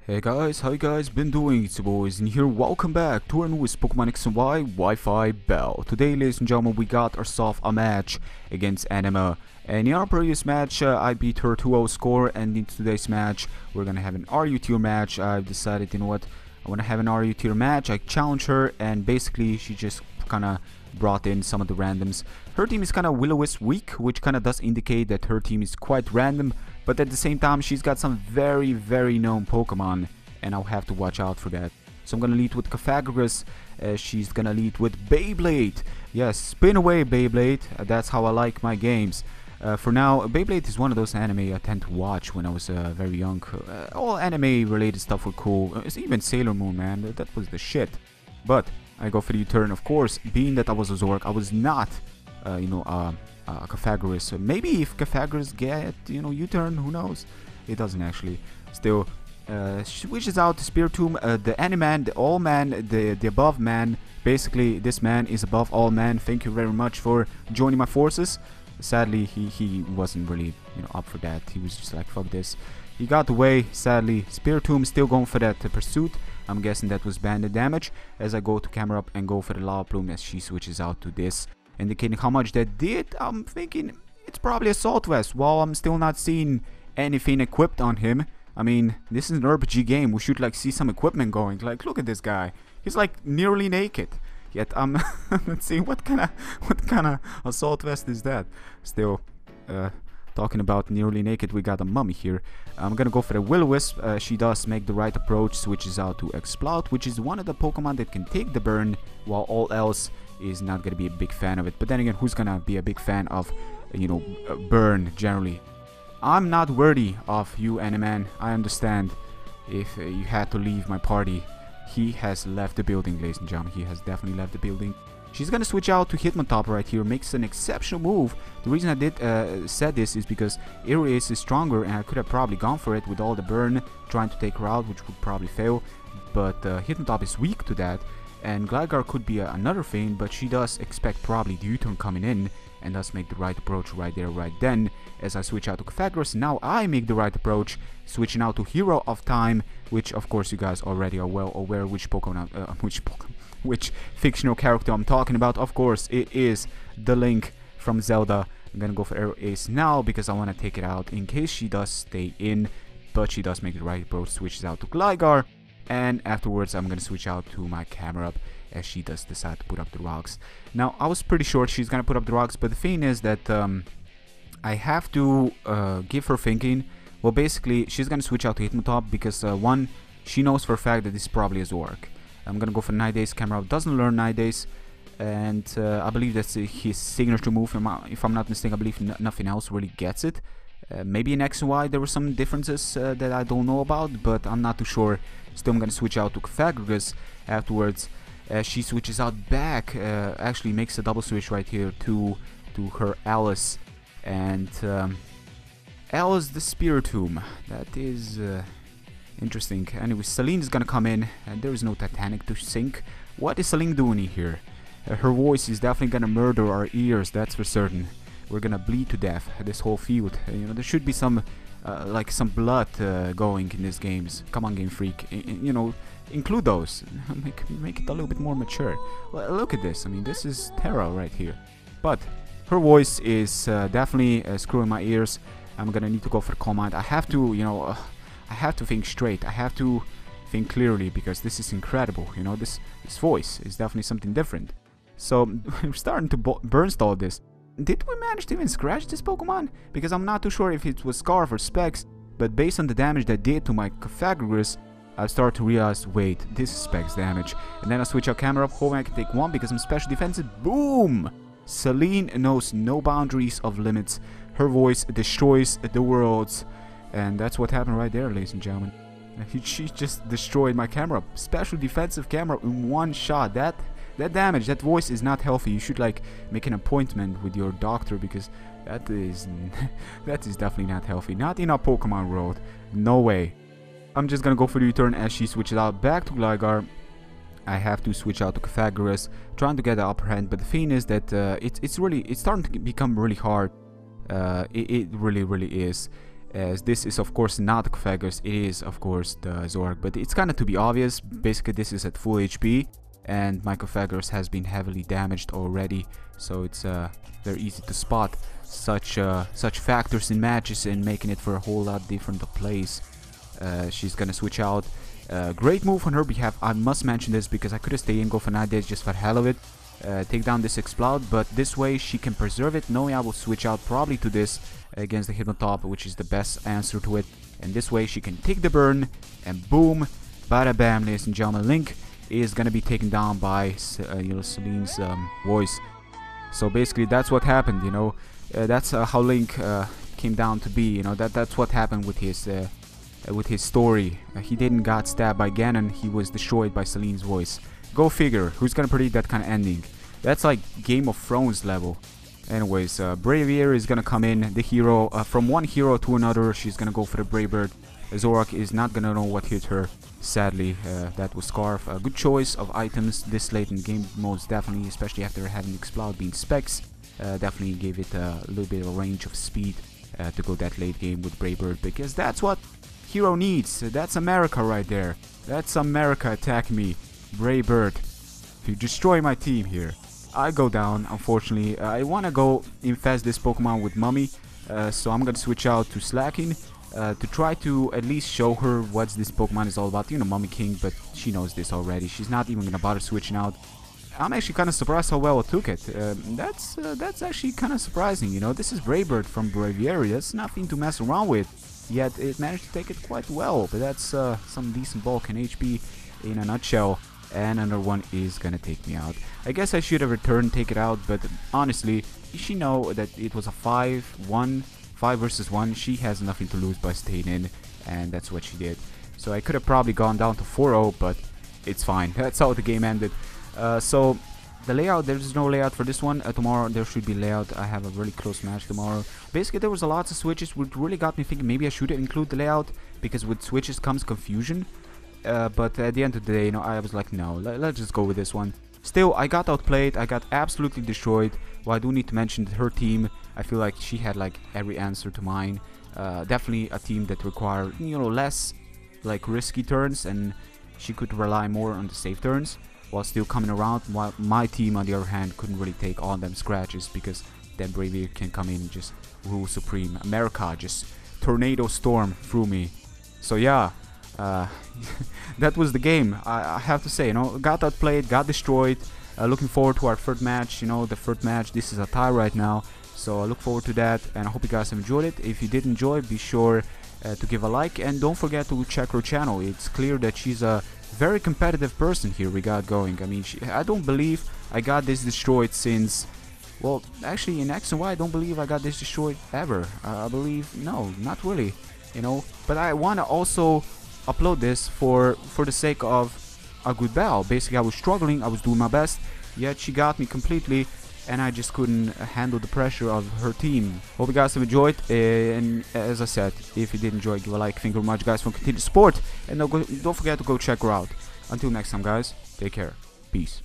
Hey guys, how you guys been doing? It's your boys in here. Welcome back to our newest Pokemon X and Y Wi-Fi Bell. Today, ladies and gentlemen, we got ourselves a match against Anima. And in our previous match, I beat her 2-0 score, and in today's match, we're gonna have an RU tier match. I've decided, you know what, I wanna have an RU tier match. I challenge her, and basically, she just kinda brought in some of the randoms. Her team is kinda Will-O-Wisp weak, which kinda does indicate that her team is quite random. But at the same time, she's got some very known Pokemon, and I'll have to watch out for that. So I'm gonna lead with Cofagrigus, she's gonna lead with Beyblade. Yes, spin away Beyblade, that's how I like my games. For now, Beyblade is one of those anime I tend to watch when I was very young. All anime related stuff were cool, even Sailor Moon, man, that was the shit. But I go for the U-turn, of course, being that I was a Zork, I was not, Cofagrigus. Maybe if Cofagrigus get, U-turn, who knows? It doesn't actually. Still, switches out to Spiritomb, the Animan, the All Man, the Above Man. Basically, this man is above all man. Thank you very much for joining my forces. Sadly, he wasn't really, up for that. He was just like, fuck this. He got away, sadly. Spiritomb still going for that pursuit. I'm guessing that was banded damage. As I go to camera up and go for the Lava Plume as she switches out to this, indicating how much that did. I'm thinking it's probably Assault Vest. While I'm still not seeing anything equipped on him. I mean, this is an RPG game. We should like see some equipment going. Like, look at this guy. He's like nearly naked. Yet I'm let's see what kind of Assault Vest is that. Still, talking about nearly naked, we got a mummy here. I'm gonna go for the Will-O-Wisp. She does make the right approach, switches out to Exploud, which is one of the Pokemon that can take the burn, while all else is not gonna be a big fan of it. But then again, who's gonna be a big fan of, burn generally? I'm not worthy of you, Animan. I understand if you had to leave my party. He has left the building, ladies and gentlemen. He has definitely left the building. She's gonna switch out to Hitmontop right here, makes an exceptional move. The reason I did said this is because Aerius is stronger, and I could have probably gone for it with all the burn, trying to take her out, which would probably fail. But Hitmontop is weak to that, and Gligar could be another thing, but she does expect probably the U-turn coming in, and does make the right approach right there, right then. As I switch out to Cofagrigus, now I make the right approach, switching out to Hero of Time, which of course you guys already are well aware which Pokemon, which fictional character I'm talking about. Of course, it is the Link from Zelda. I'm gonna go for Aero Ace now because I want to take it out in case she does stay in, but she does make the right approach, switches out to Gligar, and afterwards I'm gonna switch out to my camera up as she does decide to put up the rocks. Now, I was pretty sure she's gonna put up the rocks, but the thing is that I have to give her thinking. Well, basically, she's gonna switch out to Hitmontop because one, she knows for a fact that this is probably a Zork. I'm gonna go for Night Days. Camera up doesn't learn Night Days, and I believe that's his signature move. If I'm not mistaken, I believe nothing else really gets it. Maybe in X and Y there were some differences that I don't know about, but I'm not too sure. Still, I'm gonna switch out to Cofagrigus afterwards. She switches out back, actually makes a double switch right here to her Alice, and Alice the Spiritomb. That is interesting. Anyway, Celine is gonna come in, and there is no Titanic to sink. What is Celine doing here? Her voice is definitely gonna murder our ears, that's for certain. We're gonna bleed to death this whole field. There should be some like some blood going in these games. Come on, Game Freak, include those. make it a little bit more mature. Well, look at this. I mean, this is Terra right here. But her voice is definitely screwing my ears. I'm gonna need to go for Calm Mind. I have to, I have to think straight. I have to think clearly because this is incredible. This voice is definitely something different. So we're starting to burn stall this. Did we manage to even scratch this Pokemon? Because I'm not too sure if it was Scarf or Specs, but based on the damage that did to my Cofagrigus, I start to realize, wait, this is Specs damage. And then I switch our camera up, hoping I can take one because I'm special defensive. Boom! Celine knows no boundaries of limits. Her voice destroys the worlds. And that's what happened right there, ladies and gentlemen. She just destroyed my camera. Special defensive camera in one shot. That damage, that voice is not healthy. You should like make an appointment with your doctor because that is definitely not healthy. Not in our Pokemon world. No way. I'm just gonna go for the U-turn as she switches out back to Gligar. I have to switch out to Cofagrigus, trying to get the upper hand. But the thing is that it's starting to become really hard. It really is. as this is of course not the Kaizo, it is of course the Zork, but it's kind of to be obvious. Basically this is at full HP and my Kaizo has been heavily damaged already, so it's very easy to spot such factors in matches and making it for a whole lot different plays. She's gonna switch out. Great move on her behalf. I must mention this because I could have stayed and go for 9 days just for the hell of it. Take down this Exploud, but this way she can preserve it, knowing I will switch out probably to this against the Hypnotop, which is the best answer to it. And this way she can take the burn, and boom, bada bam, ladies and gentlemen, Link is gonna be taken down by Celine's voice. So basically that's what happened, you know. That's how Link came down to be, you know. That's what happened with his story. He didn't got stabbed by Ganon, he was destroyed by Celine's voice. Go figure, who's gonna predict that kind of ending? That's like Game of Thrones level. Anyways, Bravier is gonna come in, the hero, from one hero to another. She's gonna go for the Braybird. Zorak is not gonna know what hit her, sadly. That was Scarf. A good choice of items this late in the game, most definitely, especially after having Exploud being specs. Definitely gave it a little bit of a range of speed to go that late game with Braybird, because that's what hero needs. That's America right there. That's America attacking me. Braybird to destroy my team here. I go down, unfortunately. I want to go infest this Pokemon with Mummy, so I'm gonna switch out to Slacking to try to at least show her what this Pokemon is all about. You know, Mummy King, but she knows this already. She's not even gonna bother switching out. I'm actually kind of surprised how well I took it. That's actually kind of surprising, you know. This is Braybird from Braviary. That's nothing to mess around with. Yet it managed to take it quite well. But that's some decent bulk and HP in a nutshell. And another one is gonna take me out. I guess I should have returned, take it out, but honestly, she know that it was a 5 versus 1. She has nothing to lose by staying in, and that's what she did. So I could have probably gone down to 4-0, but it's fine. That's how the game ended. So the layout, there's no layout for this one. Tomorrow there should be layout. I have a really close match tomorrow. Basically there was a lot of switches, which really got me thinking maybe I should include the layout, because with switches comes confusion. But at the end of the day, you know, I was like, no, let's just go with this one. Still, I got outplayed, I got absolutely destroyed. Well, I do need to mention that her team, I feel like she had like every answer to mine. Definitely a team that required, you know, less like risky turns, and she could rely more on the safe turns while still coming around. While my team, on the other hand, couldn't really take all them scratches, because then Bravier can come in and just rule supreme. America just tornado storm through me. So yeah. That was the game. I have to say, you know, got outplayed, got destroyed. Looking forward to our third match. You know, the third match, this is a tie right now, so I look forward to that, and I hope you guys have enjoyed it. If you did enjoy, be sure to give a like, and don't forget to check her channel. It's clear that she's a very competitive person here we got going. I mean, I don't believe I got this destroyed since, well, actually in X and Y I don't believe I got this destroyed ever. I believe, no, not really, you know. But I want to also upload this for the sake of a good battle. Basically I was struggling, I was doing my best, yet she got me completely, and I just couldn't handle the pressure of her team. Hope you guys have enjoyed, and as I said, if you did enjoy, give a like. Thank you very much guys for continued support, and don't forget to go check her out. Until next time guys, take care, peace.